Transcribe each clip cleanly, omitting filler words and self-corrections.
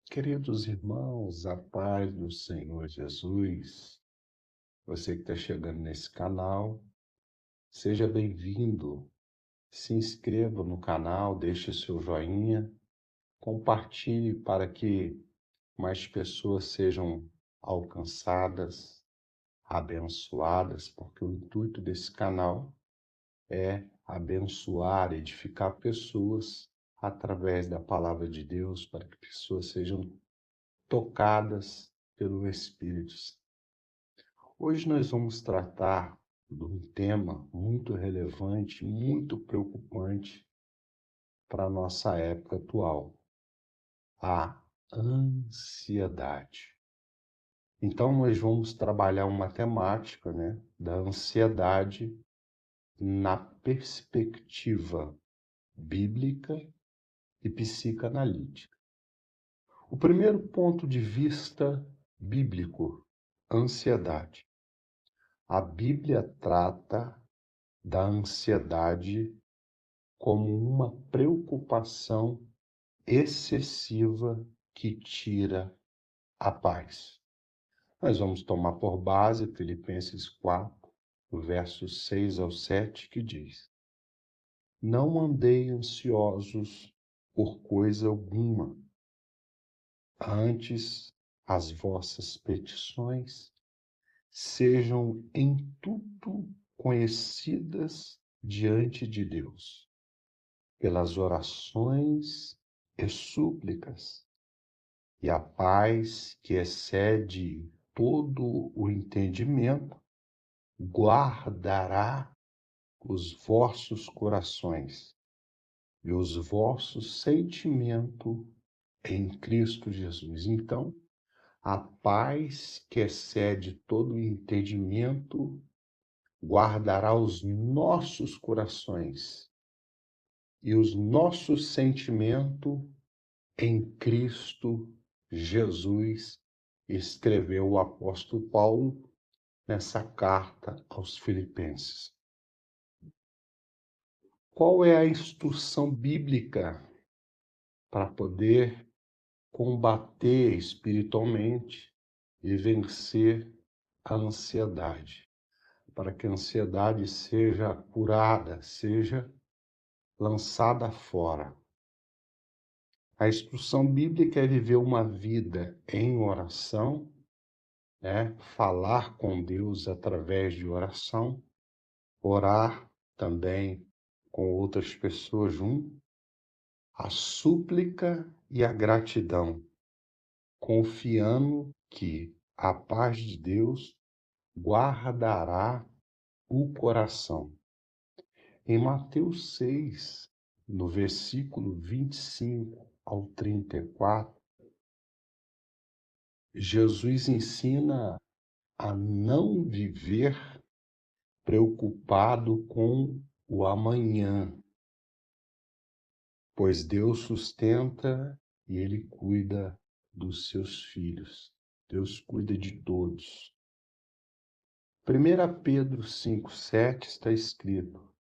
Queridos irmãos, a paz do Senhor Jesus, você que está chegando nesse canal, seja bem-vindo. Se inscreva no canal, deixe seu joinha, compartilhe para que mais pessoas sejam alcançadas, abençoadas, porque o intuito desse canal é abençoar, edificar pessoas através da palavra de Deus, para que pessoas sejam tocadas pelo Espírito Santo. Hoje nós vamos tratar de um tema muito relevante, muito preocupante para a nossa época atual, a ansiedade. Então nós vamos trabalhar uma temática, da ansiedade na perspectiva bíblica e psicanalítica. O primeiro ponto de vista bíblico, ansiedade. A Bíblia trata da ansiedade como uma preocupação excessiva que tira a paz. Nós vamos tomar por base Filipenses 4, versos 6 ao 7, que diz: Não andei ansiosos por coisa alguma, antes as vossas petições sejam em tudo conhecidas diante de Deus, pelas orações e súplicas, e a paz que excede todo o entendimento guardará os vossos corações e os vossos sentimentos em Cristo Jesus. Então, a paz que excede todo o entendimento guardará os nossos corações e os nossos sentimentos em Cristo Jesus, escreveu o apóstolo Paulo nessa carta aos Filipenses. Qual é a instrução bíblica para poder combater espiritualmente e vencer a ansiedade? Para que a ansiedade seja curada, seja lançada fora. A instrução bíblica é viver uma vida em oração, falar com Deus através de oração, orar também com outras pessoas junto, a súplica e a gratidão, confiando que a paz de Deus guardará o coração. Em Mateus 6, no versículo 25 ao 34, Jesus ensina a não viver preocupado com o amanhã, pois Deus sustenta e Ele cuida dos seus filhos. Deus cuida de todos. 1 Pedro 5,7 está escrito: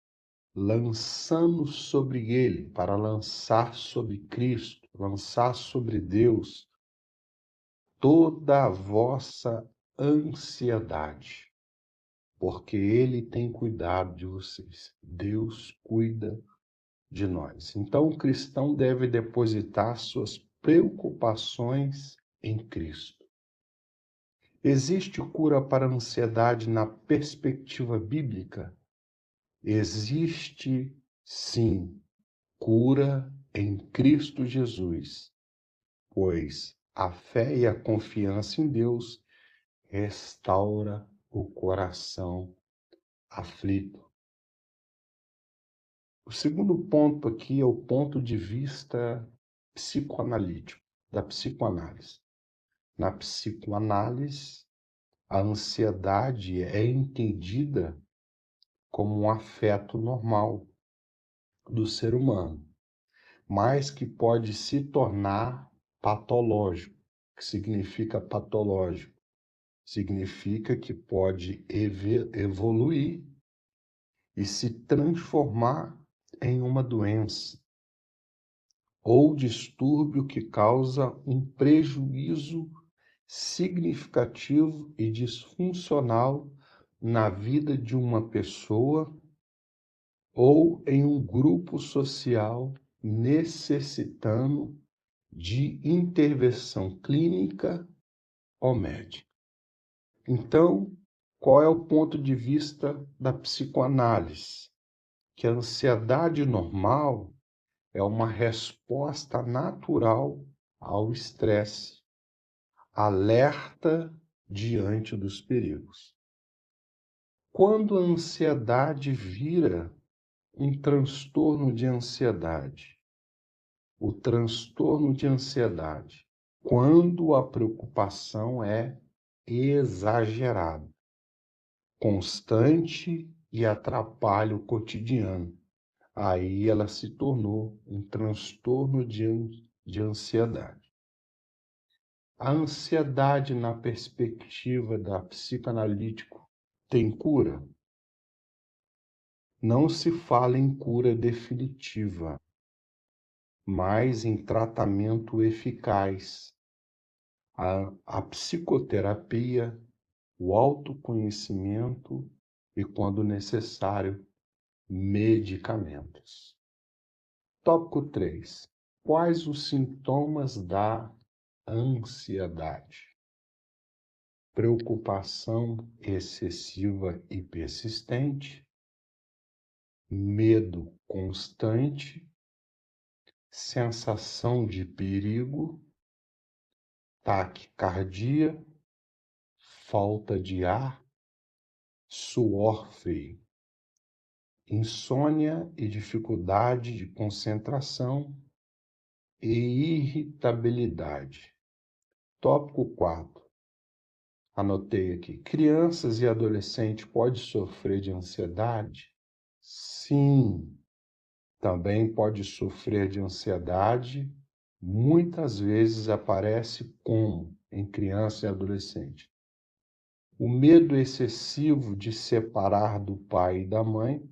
lançando sobre Ele, para lançar sobre Cristo, lançar sobre Deus, toda a vossa ansiedade, porque Ele tem cuidado de vocês. Deus cuida de nós. Então, o cristão deve depositar suas preocupações em Cristo. Existe cura para a ansiedade na perspectiva bíblica? Existe, sim, cura em Cristo Jesus, pois a fé e a confiança em Deus restaura o coração aflito. O segundo ponto aqui é o ponto de vista psicoanalítico, da psicoanálise. Na psicoanálise, a ansiedade é entendida como um afeto normal do ser humano, mas que pode se tornar patológico. O que significa patológico? Significa que pode evoluir e se transformar em uma doença. ou distúrbio que causa um prejuízo significativo e disfuncional na vida de uma pessoa ou em um grupo social necessitando de intervenção clínica ou médica. Então, qual é o ponto de vista da psicoanálise? Que a ansiedade normal é uma resposta natural ao estresse, alerta diante dos perigos. Quando a ansiedade vira um transtorno de ansiedade, o transtorno de ansiedade, quando a preocupação é exagerada, constante e atrapalha o cotidiano, aí ela se tornou um transtorno de ansiedade. A ansiedade, na perspectiva da psicanalítico, tem cura? Não se fala em cura definitiva, mas em tratamento eficaz. A psicoterapia, o autoconhecimento e, quando necessário, medicamentos. Tópico 3. Quais os sintomas da ansiedade? Preocupação excessiva e persistente, medo constante, sensação de perigo, taquicardia, falta de ar, suor frio, insônia e dificuldade de concentração e irritabilidade. Tópico 4. Anotei aqui. Crianças e adolescentes podem sofrer de ansiedade? Sim, também pode sofrer de ansiedade. Muitas vezes aparece como em criança e adolescente. O medo excessivo de separar do pai e da mãe,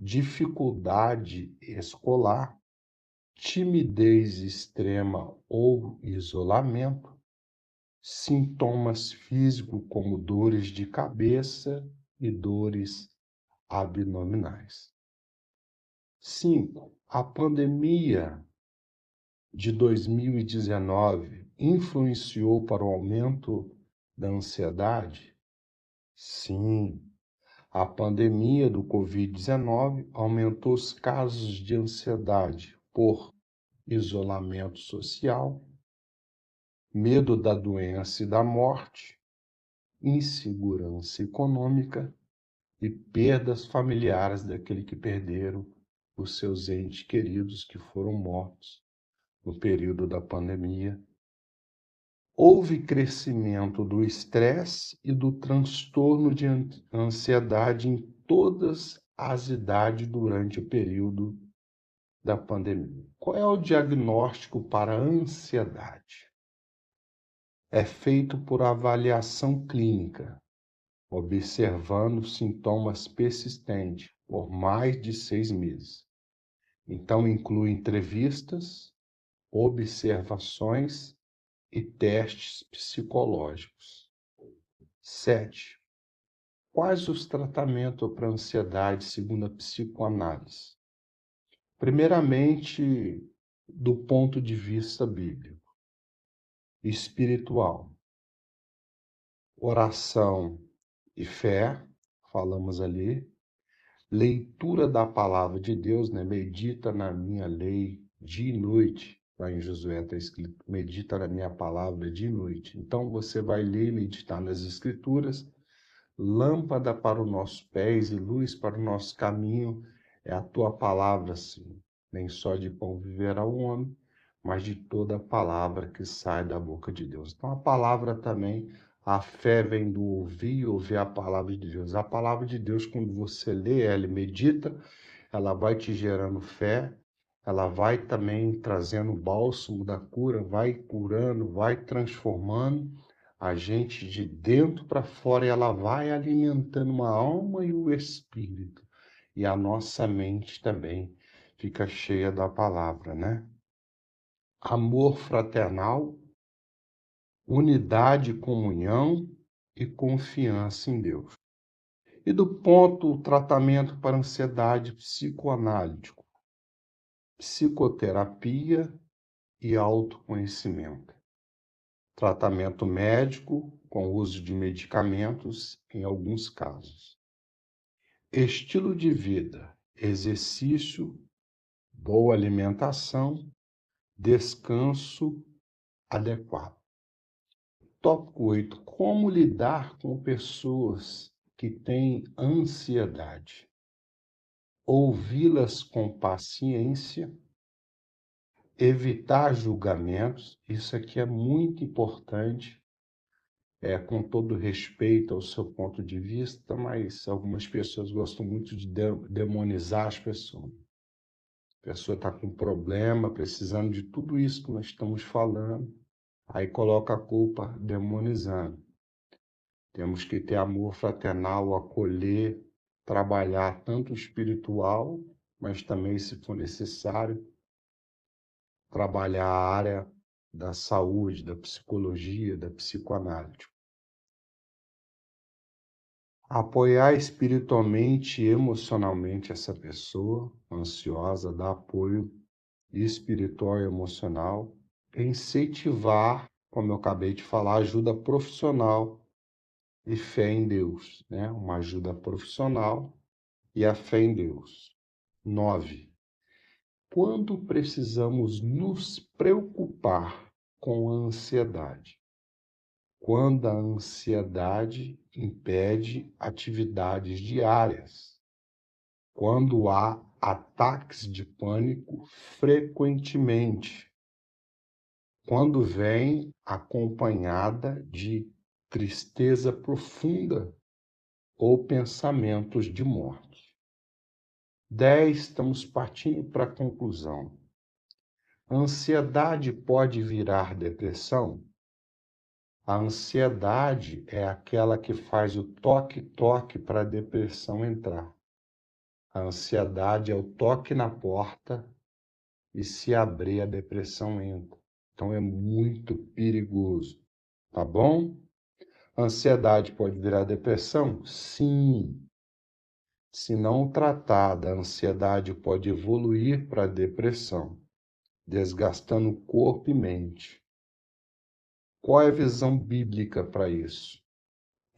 dificuldade escolar, timidez extrema ou isolamento, sintomas físicos como dores de cabeça e dores abdominais. 5. A pandemia de 2019 influenciou para o aumento da ansiedade? Sim. A pandemia do Covid-19 aumentou os casos de ansiedade por isolamento social, medo da doença e da morte, insegurança econômica e perdas familiares daqueles que perderam os seus entes queridos que foram mortos no período da pandemia. Houve crescimento do estresse e do transtorno de ansiedade em todas as idades durante o período da pandemia. Qual é o diagnóstico para a ansiedade? É feito por avaliação clínica, observando sintomas persistentes por mais de 6 meses. Então, inclui entrevistas, observações e testes psicológicos. 7. Quais os tratamentos para a ansiedade segundo a psicoanálise? Primeiramente, do ponto de vista bíblico, espiritual, oração e fé, falamos ali, leitura da palavra de Deus, né? Medita na minha lei dia e noite. Lá em Josué está escrito, medita na minha palavra dia e noite. Então você vai ler e meditar nas escrituras, lâmpada para os nossos pés e luz para o nosso caminho é a tua palavra, Senhor. Nem só de pão viverá o homem, mas de toda a palavra que sai da boca de Deus. Então a palavra também, a fé vem do ouvir e ouvir a palavra de Deus. A palavra de Deus, quando você lê ela e medita, ela vai te gerando fé, ela vai também trazendo o bálsamo da cura, vai curando, vai transformando a gente de dentro para fora, e ela vai alimentando uma alma e o espírito, e a nossa mente também fica cheia da palavra, né? Amor fraternal, unidade, comunhão e confiança em Deus. E do ponto, tratamento para ansiedade psicoanalítico, psicoterapia e autoconhecimento. Tratamento médico com uso de medicamentos em alguns casos. Estilo de vida, exercício, boa alimentação, descanso adequado. Tópico 8. Como lidar com pessoas que têm ansiedade? Ouvi-las com paciência, evitar julgamentos, isso aqui é muito importante, com todo respeito ao seu ponto de vista, mas algumas pessoas gostam muito de demonizar as pessoas. A pessoa está com problema, precisando de tudo isso que nós estamos falando, aí coloca a culpa demonizando. Temos que ter amor fraternal, acolher, trabalhar tanto o espiritual, mas também, se for necessário, trabalhar a área da saúde, da psicologia, da psicoanálise. Apoiar espiritualmente e emocionalmente essa pessoa ansiosa, dar apoio espiritual e emocional, incentivar, como eu acabei de falar, ajuda profissional e fé em Deus, né? Uma ajuda profissional e a fé em Deus. 9. Quando precisamos nos preocupar com a ansiedade? Quando a ansiedade impede atividades diárias. Quando há ataques de pânico frequentemente. Quando vem acompanhada de tristeza profunda ou pensamentos de morte. 10. Estamos partindo para a conclusão. A ansiedade pode virar depressão? A ansiedade é aquela que faz o toque-toque para a depressão entrar. A ansiedade é o toque na porta e, se abrir, a depressão entra. Então é muito perigoso, tá bom? A ansiedade pode virar depressão? Sim. Se não tratada, a ansiedade pode evoluir para a depressão, desgastando corpo e mente. Qual é a visão bíblica para isso?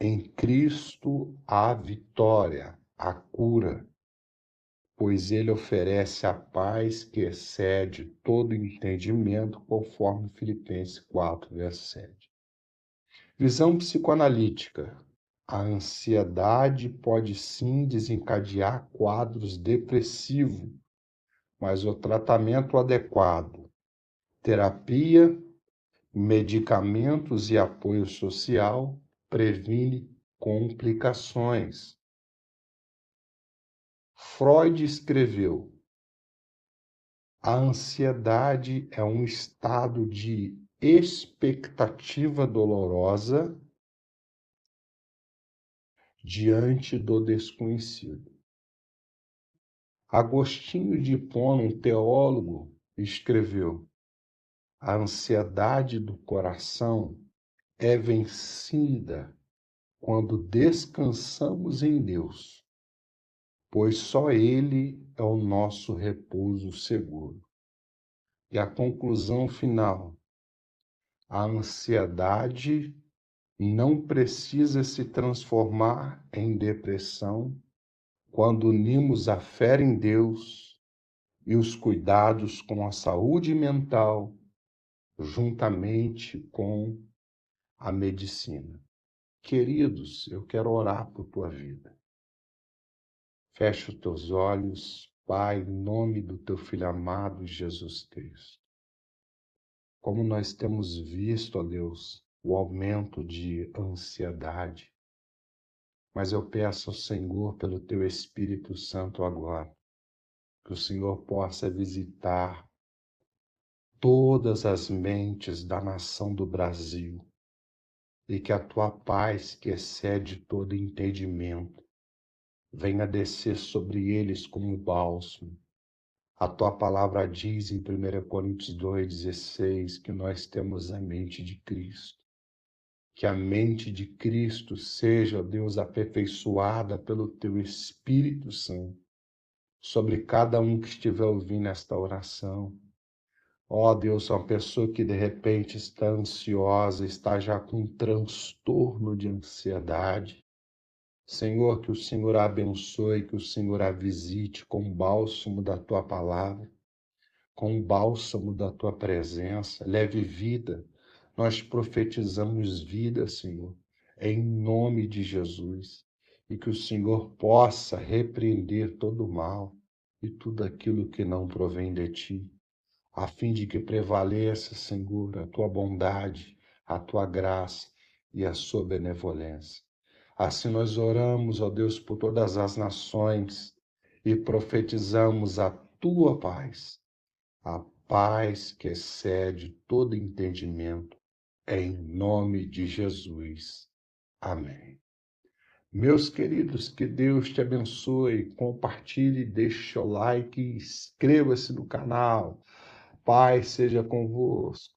Em Cristo há vitória, a cura, pois ele oferece a paz que excede todo entendimento, conforme Filipenses 4, verso 7. Visão psicoanalítica. A ansiedade pode sim desencadear quadros depressivos, mas o tratamento adequado, terapia, medicamentos e apoio social previne complicações. Freud escreveu: a ansiedade é um estado de expectativa dolorosa diante do desconhecido. Agostinho de Hipona, um teólogo, escreveu: a ansiedade do coração é vencida quando descansamos em Deus, pois só Ele é o nosso repouso seguro. E a conclusão final: a ansiedade não precisa se transformar em depressão quando unimos a fé em Deus e os cuidados com a saúde mental, juntamente com a medicina. Queridos, eu quero orar por tua vida. Fecha os teus olhos, Pai, em nome do teu Filho amado Jesus Cristo. Como nós temos visto, ó Deus, o aumento de ansiedade, mas eu peço ao Senhor, pelo teu Espírito Santo agora, que o Senhor possa visitar todas as mentes da nação do Brasil e que a tua paz, que excede todo entendimento, venha descer sobre eles como bálsamo, A tua palavra diz em 1 Coríntios 2,16 que nós temos a mente de Cristo. Que a mente de Cristo seja, ó Deus, aperfeiçoada pelo teu Espírito Santo sobre cada um que estiver ouvindo esta oração. Ó Deus, uma pessoa que de repente está ansiosa, está já com um transtorno de ansiedade. Senhor, que o Senhor a abençoe, que o Senhor a visite com o bálsamo da tua palavra, com o bálsamo da tua presença. Leve vida. Nós profetizamos vida, Senhor, em nome de Jesus. E que o Senhor possa repreender todo o mal e tudo aquilo que não provém de ti, a fim de que prevaleça, Senhor, a tua bondade, a tua graça e a sua benevolência. Assim nós oramos, ó Deus, por todas as nações e profetizamos a tua paz, a paz que excede todo entendimento, em nome de Jesus. Amém. Meus queridos, que Deus te abençoe, compartilhe, deixe o like, inscreva-se no canal. Paz seja convosco.